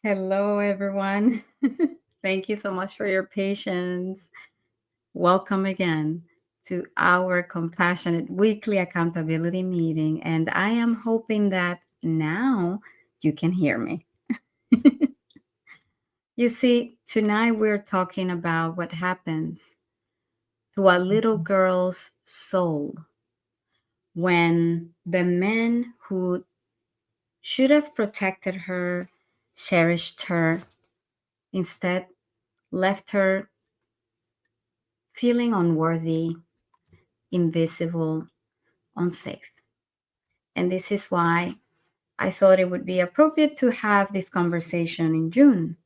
Hello, everyone. Thank you so much for your patience. Welcome again to our compassionate weekly accountability meeting. And I am hoping that now you can hear me. You see, tonight we're talking about what happens to a little girl's soul when the man who should have protected her, cherished her, instead left her feeling unworthy, invisible, unsafe. And this is why I thought it would be appropriate to have this conversation in June,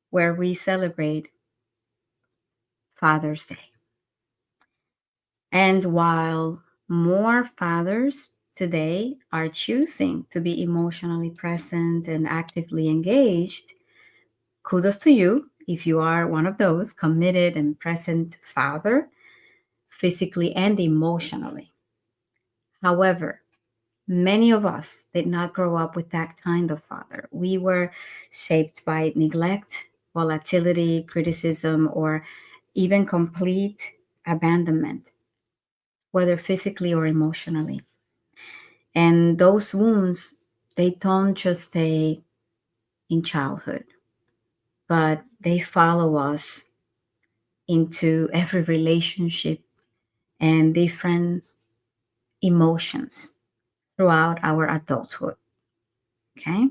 where we celebrate Father's Day. And while more fathers today are choosing to be emotionally present and actively engaged, kudos to you if you are one of those committed and present father, physically and emotionally. However, many of us did not grow up with that kind of father. We were shaped by neglect, volatility, criticism, or even complete abandonment, whether physically or emotionally. And those wounds, they don't just stay in childhood, but they follow us into every relationship and different emotions throughout our adulthood. Okay?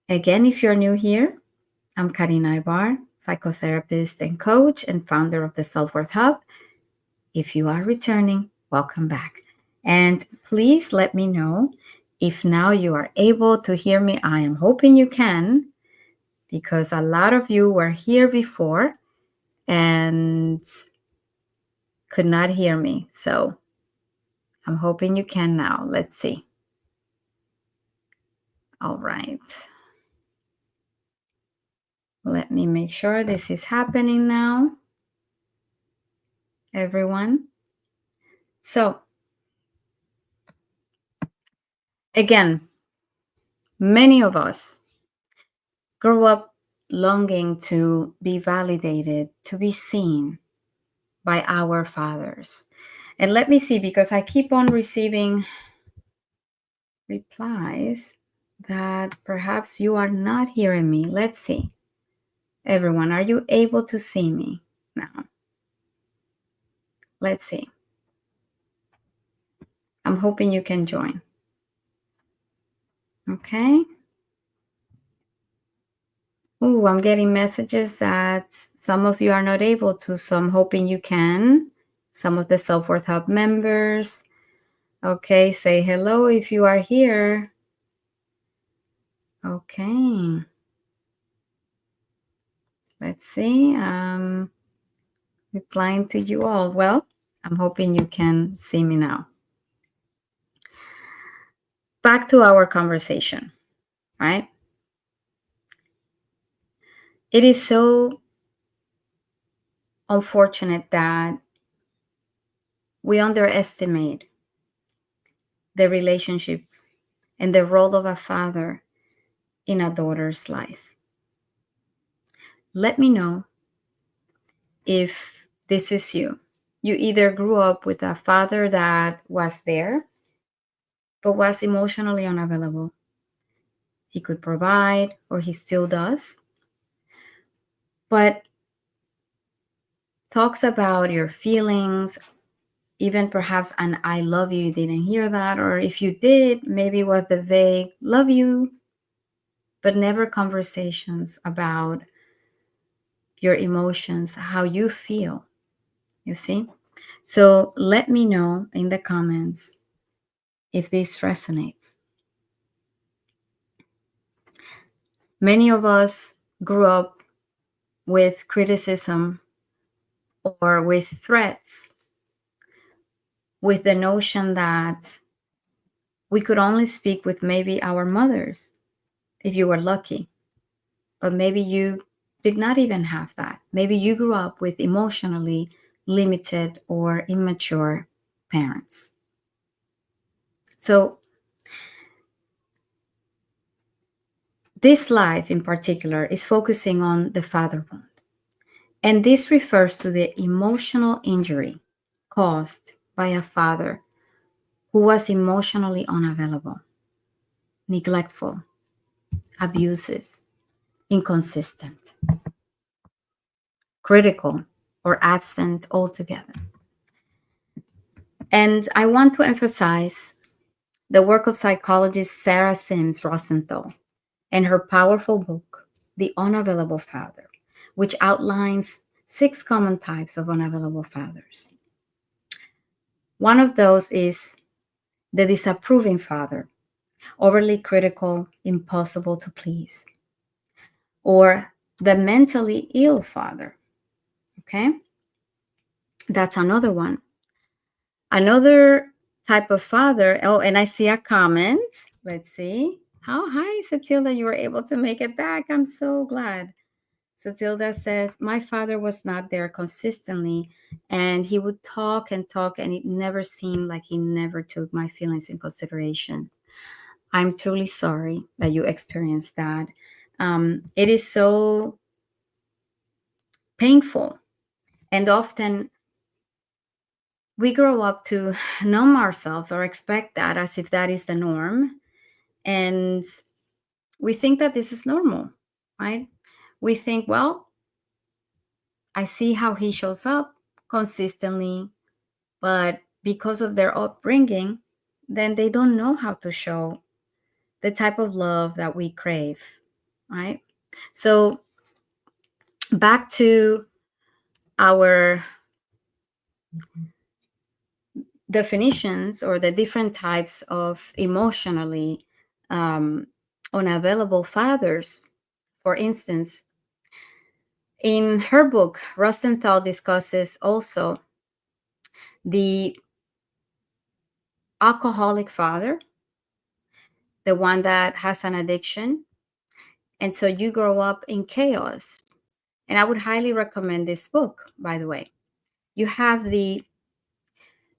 Again, if you're new here, I'm Karina Aybar, psychotherapist and coach and founder of the Self-Worth Hub. If you are returning, welcome back. And please let me know if now you are able to hear me. I am hoping you can, because a lot of you were here before and could not hear me. So I'm hoping you can now. Let's see. All right. Let me make sure this is happening now, everyone. So, again, many of us grew up longing to be validated, to be seen by our fathers. And let me see, because I keep on receiving replies that perhaps you are not hearing me. Let's see. Everyone, are you able to see me now? Let's see. I'm hoping you can join. Okay. Ooh, I'm getting messages that some of you are not able to, so I'm hoping you can. Some of the Self-Worth Hub members. Okay, say hello if you are here. Okay. Let's see. Replying to you all. Well, I'm hoping you can see me now. Back to our conversation, right? It is so unfortunate that we underestimate the relationship and the role of a father in a daughter's life. Let me know if this is you. You either grew up with a father that was there, but was emotionally unavailable. He could provide, or he still does, but talks about your feelings, even perhaps an I love you, you didn't hear that, or if you did, maybe it was the vague love you, but never conversations about your emotions, how you feel, you see? So let me know in the comments if this resonates. Many of us grew up with criticism or with threats, with the notion that we could only speak with maybe our mothers if you were lucky. But maybe you did not even have that. Maybe you grew up with emotionally limited or immature parents. So This life in particular is focusing on the father wound. And this refers to the emotional injury caused by a father who was emotionally unavailable, neglectful, abusive, inconsistent, critical, or absent altogether. And I want to emphasize the work of psychologist Sarah Sims Rosenthal and her powerful book, The Unavailable Father, which outlines 6 common types of unavailable fathers. One of those is the disapproving father, overly critical, impossible to please, or the mentally ill father. Okay, that's another one. Another type of father. Oh, and I see a comment. Let's see. How hi, Satilda, you were able to make it back. I'm so glad. Satilda says, my father was not there consistently, and he would talk and talk, and it never seemed like he never took my feelings in consideration. I'm truly sorry that you experienced that. It is so painful. And often we grow up to numb ourselves or expect that as if that is the norm. And we think that this is normal, right? We think, well, I see how he shows up consistently, but because of their upbringing, then they don't know how to show the type of love that we crave, right? So back to our definitions or the different types of emotionally um, unavailable fathers. For instance, in her book, Rosenthal discusses also the alcoholic father, the one that has an addiction. And so you grow up in chaos. And I would highly recommend this book, by the way. You have the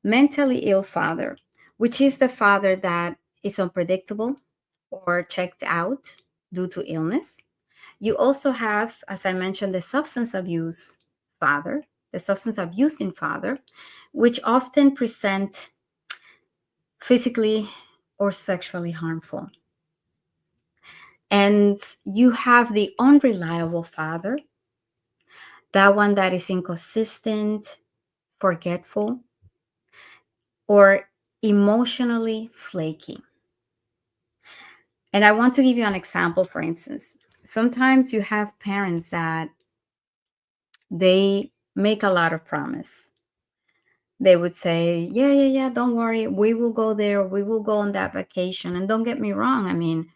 mentally ill father, which is the father that is unpredictable or checked out due to illness. You also have, as I mentioned, the substance abuse father, the substance abusing father, which often present physically or sexually harmful. And you have the unreliable father, that one that is inconsistent, forgetful, or emotionally flaky. And I want to give you an example, for instance. Sometimes you have parents that they make a lot of promise. They would say, yeah, don't worry, we will go there, we will go on that vacation. And don't get me wrong, I mean,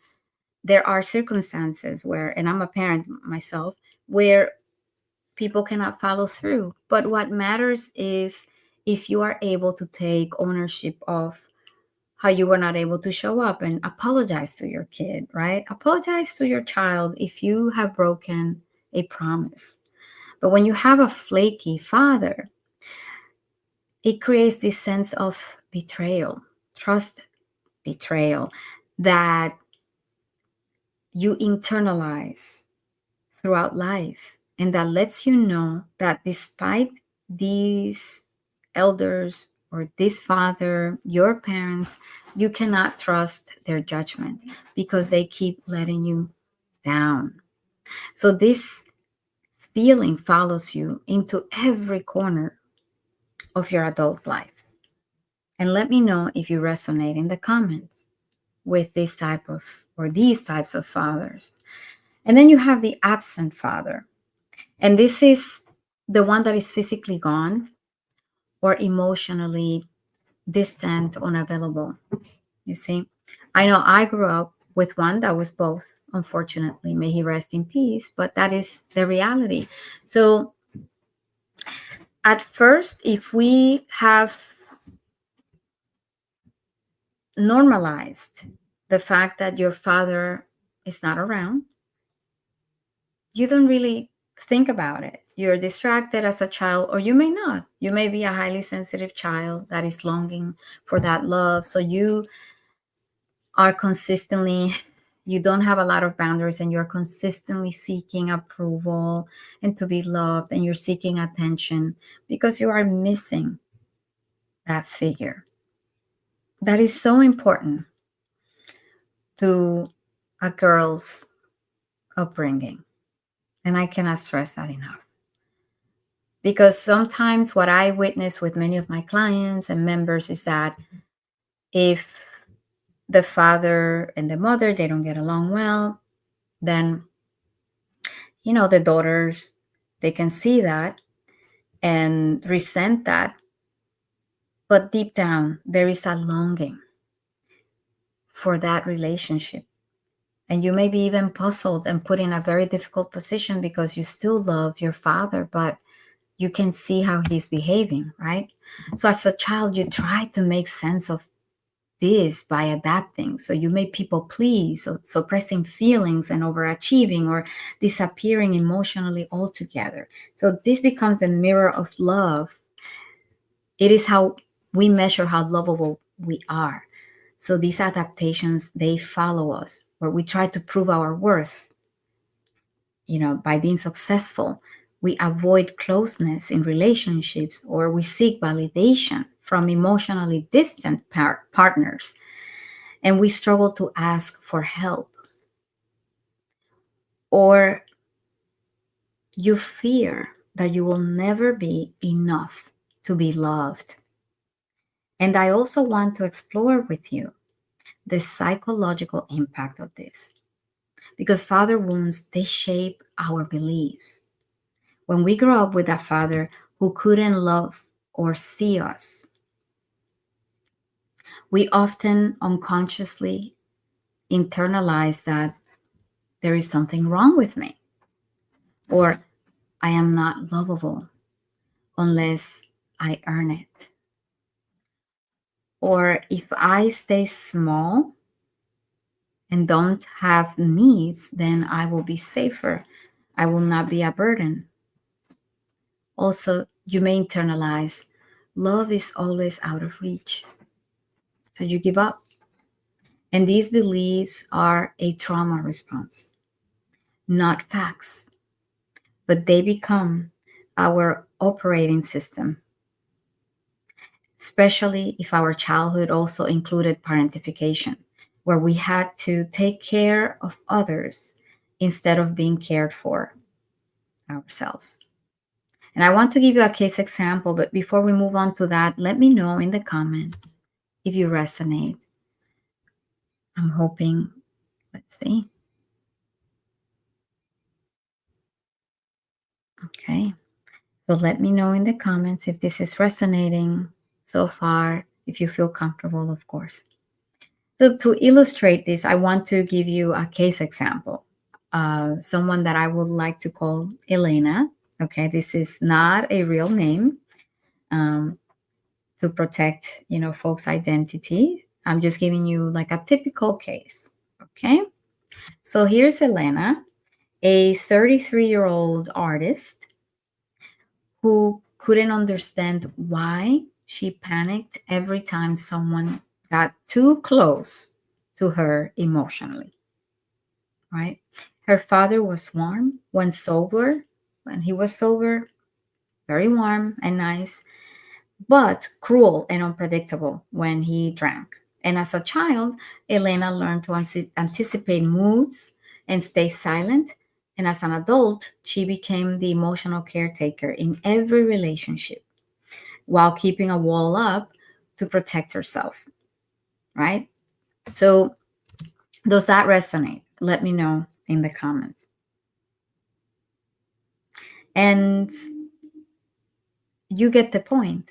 there are circumstances where, and I'm a parent myself, where people cannot follow through. But what matters is if you are able to take ownership of how you were not able to show up and apologize to your kid, right? Apologize to your child if you have broken a promise. But when you have a flaky father, it creates this sense of betrayal, trust betrayal, that you internalize throughout life. And that lets you know that despite these elders or this father, your parents, you cannot trust their judgment because they keep letting you down. So this feeling follows you into every corner of your adult life. And let me know if you resonate in the comments with this type of or these types of fathers. And then you have the absent father. And this is the one that is physically gone or emotionally distant, unavailable. You see, I know I grew up with one that was both, unfortunately. May he rest in peace, but that is the reality. So, at first, if we have normalized the fact that your father is not around, you don't really think about it. You're distracted as a child, or you may not. You may be a highly sensitive child that is longing for that love. So you are consistently, You don't have a lot of boundaries and you're consistently seeking approval and to be loved and you're seeking attention because you are missing that figure. That is so important to a girl's upbringing. And I cannot stress that enough. Because sometimes what I witness with many of my clients and members is that if the father and the mother, they don't get along well, then, the daughters, they can see that and resent that. But deep down, there is a longing for that relationship. And you may be even puzzled and put in a very difficult position because you still love your father, but you can see how he's behaving, right? So as a child, you try to make sense of this by adapting. So you may people please, or suppressing feelings and overachieving or disappearing emotionally altogether. So this becomes a mirror of love. It is how we measure how lovable we are. So these adaptations, they follow us, where we try to prove our worth, by being successful. We avoid closeness in relationships, or we seek validation from emotionally distant partners, and we struggle to ask for help. Or you fear that you will never be enough to be loved. And I also want to explore with you the psychological impact of this, because father wounds, they shape our beliefs. When we grow up with a father who couldn't love or see us, we often unconsciously internalize that there is something wrong with me, or I am not lovable unless I earn it. Or if I stay small and don't have needs, then I will be safer. I will not be a burden. Also, you may internalize love is always out of reach. So you give up. And these beliefs are a trauma response, not facts, but they become our operating system, especially if our childhood also included parentification, where we had to take care of others instead of being cared for ourselves. And I want to give you a case example, but before we move on to that, let me know in the comments if you resonate. I'm hoping, let's see. Okay. So let me know in the comments if this is resonating so far, if you feel comfortable, of course. So to illustrate this, I want to give you a case example. Someone that I would like to call Elena. Okay, this is not a real name, to protect, folks' identity. I'm just giving you like a typical case. Okay, so here's Elena, a 33-year-old artist who couldn't understand why she panicked every time someone got too close to her emotionally, right? Her father was warm when he was sober, very warm and nice, but cruel and unpredictable when he drank. And as a child, Elena learned to anticipate moods and stay silent. And as an adult, she became the emotional caretaker in every relationship while keeping a wall up to protect herself, right? So, does that resonate? Let me know in the comments. And you get the point.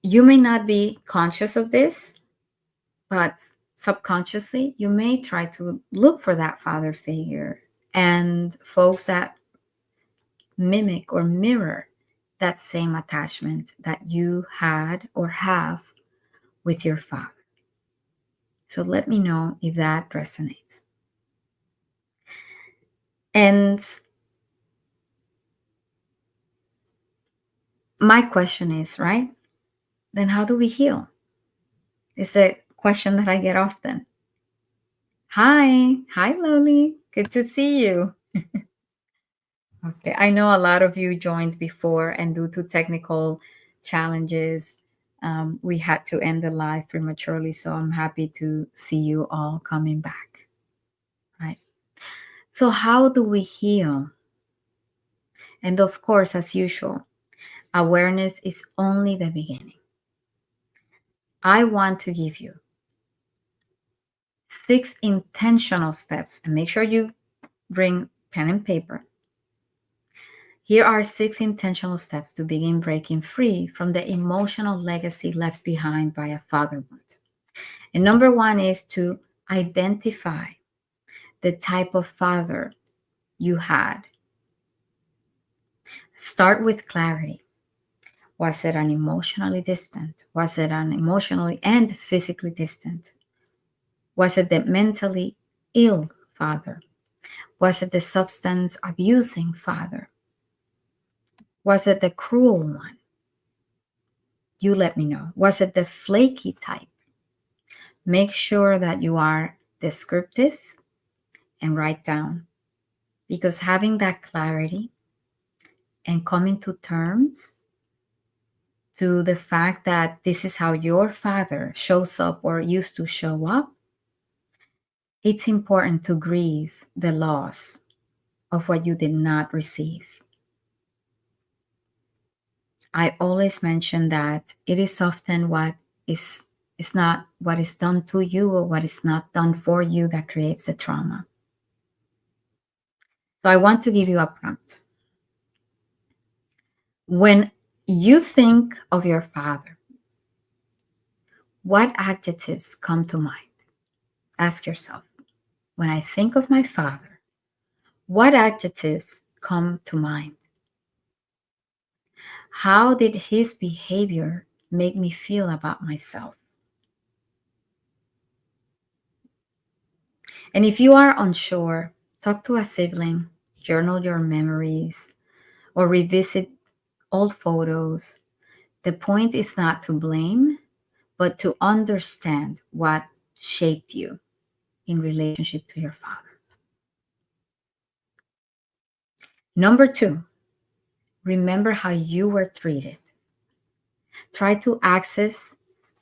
You may not be conscious of this, but subconsciously, you may try to look for that father figure and folks that mimic or mirror that same attachment that you had or have with your father. So let me know if that resonates. And my question is, right? Then how do we heal? Is the question that I get often. Hi, Loli. Good to see you. Okay, I know a lot of you joined before, and due to technical challenges, we had to end the live prematurely. So I'm happy to see you all coming back. Right. So, how do we heal? And of course, as usual, awareness is only the beginning. I want to give you 6 intentional steps, and make sure you bring pen and paper. Here are 6 intentional steps to begin breaking free from the emotional legacy left behind by a father wound. And number 1 is to identify the type of father you had. Start with clarity. Was it an emotionally distant? Was it an emotionally and physically distant? Was it the mentally ill father? Was it the substance abusing father? Was it the cruel one? You let me know. Was it the flaky type? Make sure that you are descriptive and write down, because having that clarity and coming to terms to the fact that this is how your father shows up or used to show up, it's important to grieve the loss of what you did not receive. I always mention that it is often what is not what is done to you or what is not done for you that creates the trauma. So I want to give you a prompt. When you think of your father, what adjectives come to mind? Ask yourself, when I think of my father, what adjectives come to mind? How did his behavior make me feel about myself? And if you are unsure, talk to a sibling, journal your memories, or revisit old photos. The point is not to blame, but to understand what shaped you in relationship to your father. Number 2, remember how you were treated. Try to access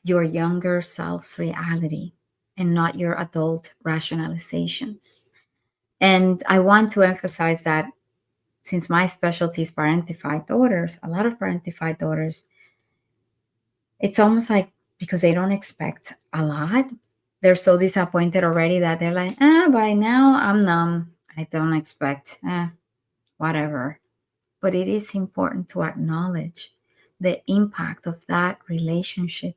your younger self's reality and not your adult rationalizations. And I want to emphasize that since my specialty is parentified daughters, a lot of parentified daughters, it's almost like because they don't expect a lot, they're so disappointed already that they're like, by now I'm numb. I don't expect, whatever. But it is important to acknowledge the impact of that relationship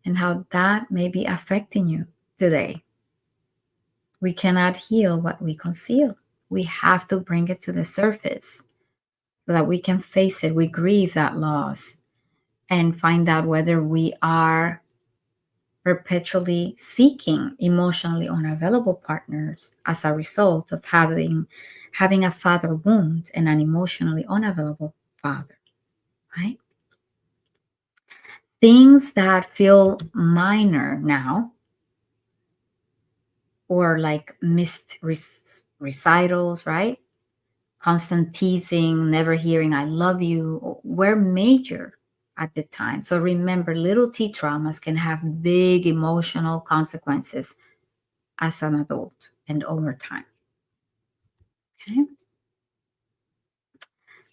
and how that may be affecting you today. We cannot heal what we conceal. We have to bring it to the surface so that we can face it. We grieve that loss and find out whether we are perpetually seeking emotionally unavailable partners as a result of having a father wound and an emotionally unavailable father, right? Things that feel minor now, or like missed recitals, right? Constant teasing, never hearing I love you, were major at the time. So remember, little T traumas can have big emotional consequences as an adult and over time. Okay.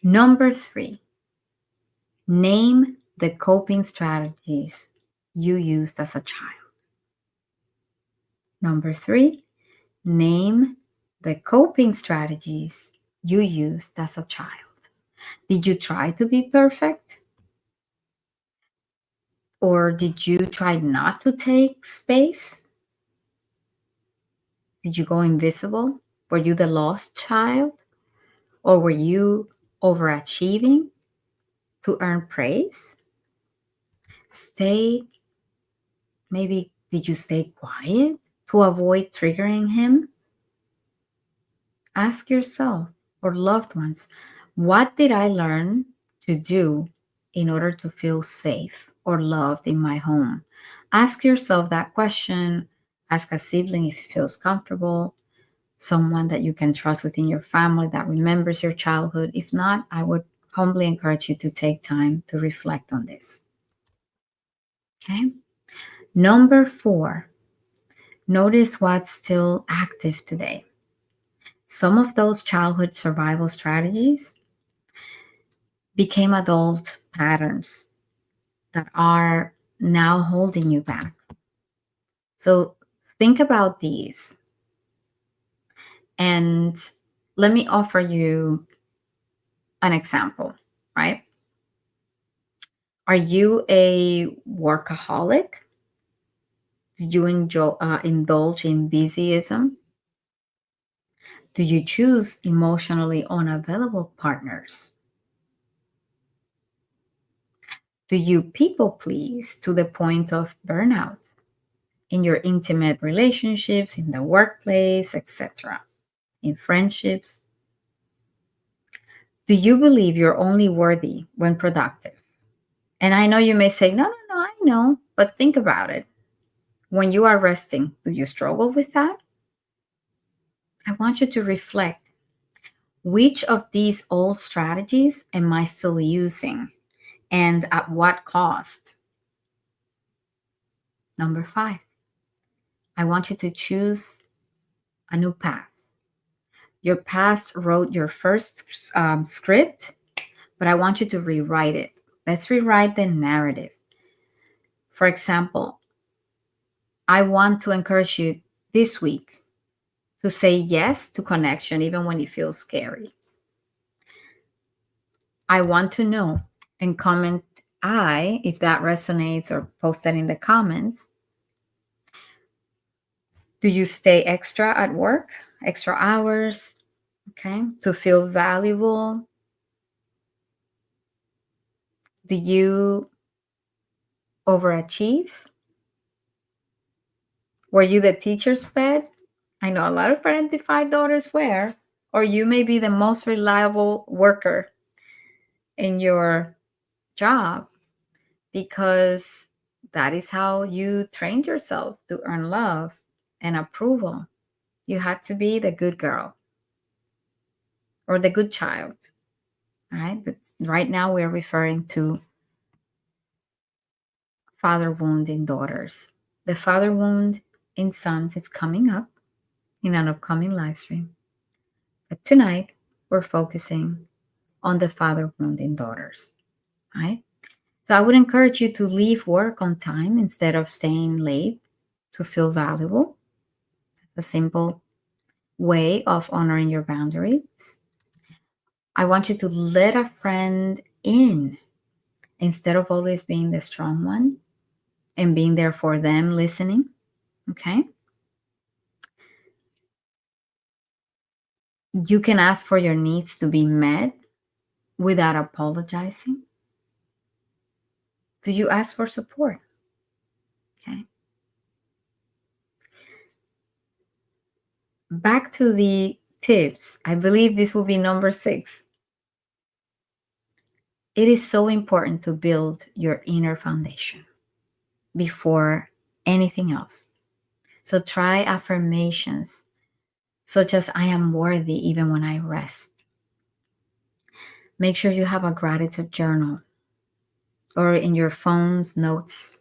Number 3, name the coping strategies you used as a child. Number 3, name the coping strategies you used as a child. Did you try to be perfect? Or did you try not to take space? Did you go invisible? Were you the lost child? Or were you overachieving to earn praise? Maybe did you stay quiet to avoid triggering him? Ask yourself or loved ones, what did I learn to do in order to feel safe or loved in my home? Ask yourself that question. Ask a sibling if it feels comfortable, someone that you can trust within your family that remembers your childhood. If not, I would humbly encourage you to take time to reflect on this. Okay. Number 4, notice what's still active today. Some of those childhood survival strategies became adult patterns that are now holding you back. So think about these, and let me offer you an example, right? Are you a workaholic? Do you indulge in busyism? Do you choose emotionally unavailable partners? Do you people please to the point of burnout in your intimate relationships, in the workplace, etc., in friendships? Do you believe you're only worthy when productive? And I know you may say, no, no, no, I know, but think about it. When you are resting, do you struggle with that? I want you to reflect. Which of these old strategies am I still using and at what cost? Number 5, I want you to choose a new path. Your past wrote your first script, but I want you to rewrite it. Let's rewrite the narrative. For example, I want to encourage you this week to say yes to connection, even when it feels scary. I want to know, and comment I if that resonates, or post that in the comments. Do you stay extra at work, extra hours, okay, to feel valuable? Do you overachieve? Were you the teacher's pet? I know a lot of parentified daughters were. Or you may be the most reliable worker in your job because that is how you trained yourself to earn love and approval. You had to be the good girl or the good child. All right. But right now we're referring to father wound in daughters. The father wound in sons is coming up in an upcoming live stream. But tonight we're focusing on the father wound in daughters. Right? So I would encourage you to leave work on time instead of staying late to feel valuable. A simple way of honoring your boundaries. I want you to let a friend in instead of always being the strong one and being there for them, listening. Okay. You can ask for your needs to be met without apologizing. Do you ask for support? Okay. Back to the tips. I believe this will be number 6. It is so important to build your inner foundation before anything else. So try affirmations such as I am worthy even when I rest. Make sure you have a gratitude journal or in your phone's notes.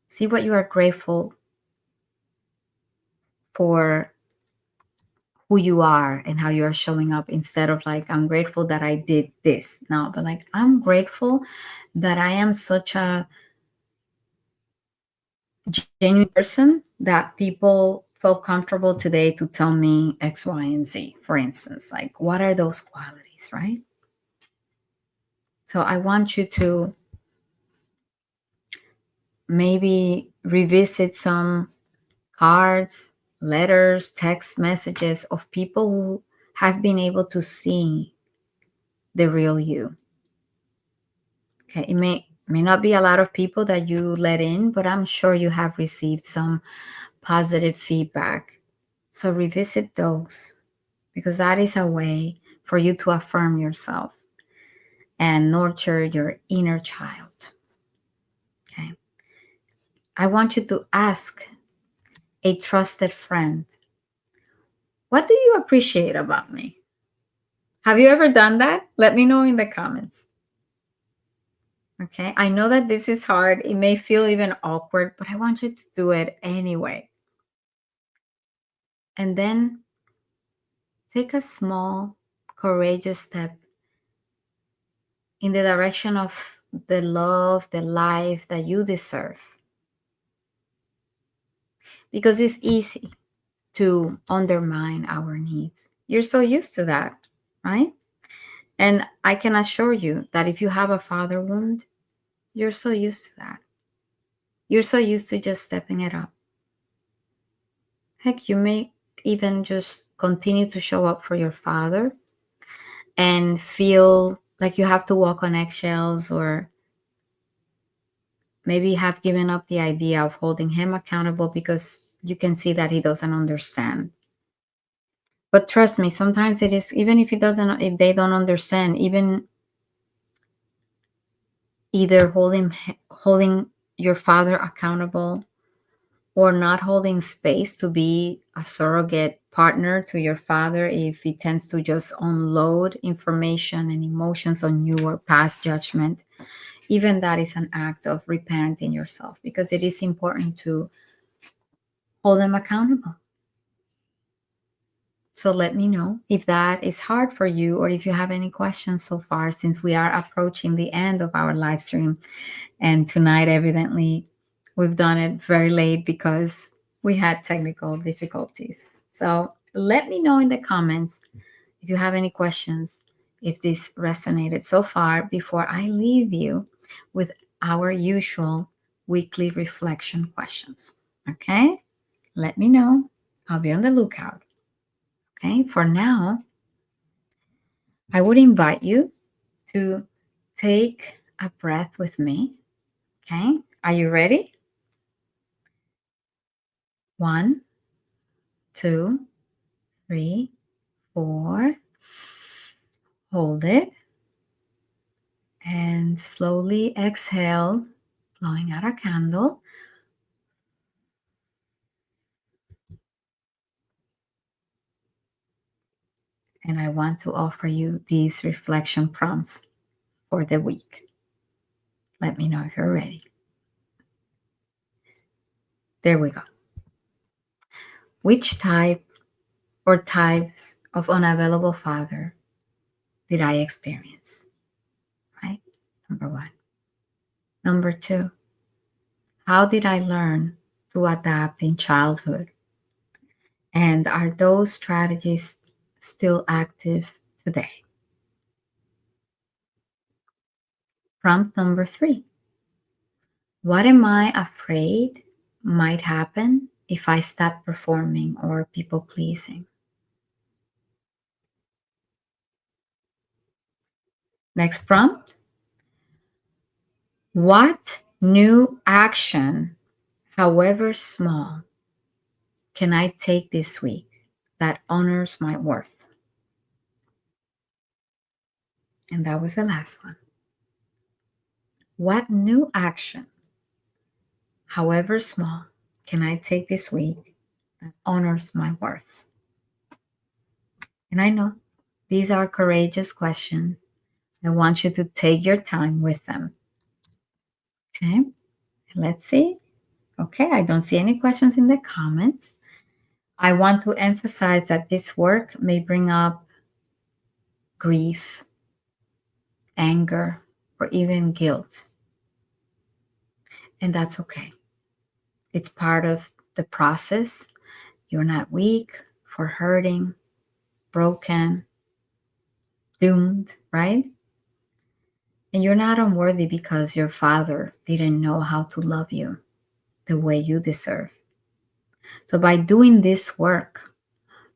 See what you are grateful for, who you are and how you are showing up, instead of like, I'm grateful that I did this. No, but like, I'm grateful that I am such a genuine person that people felt comfortable today to tell me X, Y, and Z, for instance. Like, what are those qualities, right? So I want you to maybe revisit some cards, letters, text messages of people who have been able to see the real you. Okay, it may not be a lot of people that you let in, but I'm sure you have received some positive feedback. So revisit those, because that is a way for you to affirm yourself and nurture your inner child. I want you to ask a trusted friend, what do you appreciate about me? Have you ever done that? Let me know in the comments. Okay. I know that this is hard. It may feel even awkward, but I want you to do it anyway. And then take a small, courageous step in the direction of the love, the life that you deserve. Because it's easy to undermine our needs. You're so used to that, right? And I can assure you that if you have a father wound, you're so used to that. You're so used to just stepping it up. Heck, you may even just continue to show up for your father and feel like you have to walk on eggshells, or maybe have given up the idea of holding him accountable because you can see that he doesn't understand. But trust me, sometimes it is, even if he doesn't, if they don't understand, even either holding your father accountable or not holding space to be a surrogate partner to your father if he tends to just unload information and emotions on you or pass judgment. Even that is an act of reparenting yourself, because it is important to hold them accountable. So let me know if that is hard for you, or if you have any questions so far, since we are approaching the end of our live stream. And tonight, evidently, we've done it very late because we had technical difficulties. So let me know in the comments if you have any questions, if this resonated so far, before I leave you with our usual weekly reflection questions. Okay? Let me know. I'll be on the lookout. Okay? For now, I would invite you to take a breath with me. Okay? Are you ready? 1, 2, 3, 4. Hold it. And slowly exhale, blowing out a candle. And I want to offer you these reflection prompts for the week. Let me know if you're ready. There we go. Which type or types of unavailable father did I experience? Right? Number 1. Number 2, how did I learn to adapt in childhood? And are those strategies still active today? Prompt number 3, what am I afraid might happen if I stop performing or people pleasing? Next prompt, what new action, however small, can I take this week that honors my worth? And that was the last one. What new action, however small, can I take this week that honors my worth? And I know these are courageous questions. I want you to take your time with them. Okay, let's see. Okay, I don't see any questions in the comments. I want to emphasize that this work may bring up grief, anger, or even guilt. And that's okay. It's part of the process. You're not weak for hurting, broken, doomed, right? And you're not unworthy because your father didn't know how to love you the way you deserve. So by doing this work,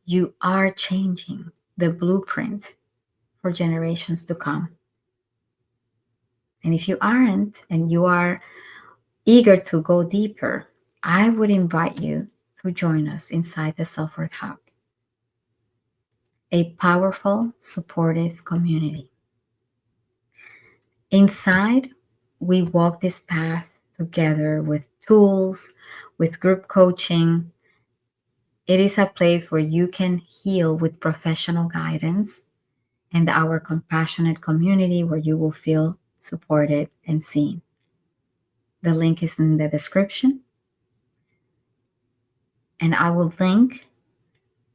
you are changing the blueprint for generations to come. And if you aren't, and you are eager to go deeper, I would invite you to join us inside the Self-Worth Hub, a powerful, supportive community. Inside, we walk this path together with tools, with group coaching. It is a place where you can heal with professional guidance and our compassionate community where you will feel supported and seen. The link is in the description. And I will link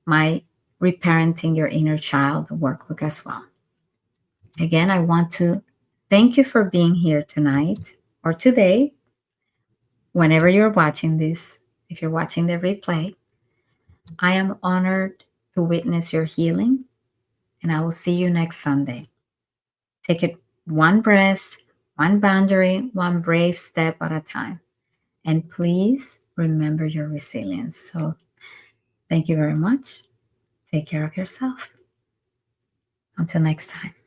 my Reparenting Your Inner Child workbook as well. Again, I want to thank you for being here tonight or today, whenever you're watching this. If you're watching the replay, I am honored to witness your healing, and I will see you next Sunday. Take it one breath, one boundary, one brave step at a time. And please remember your resilience. So, thank you very much. Take care of yourself. Until next time.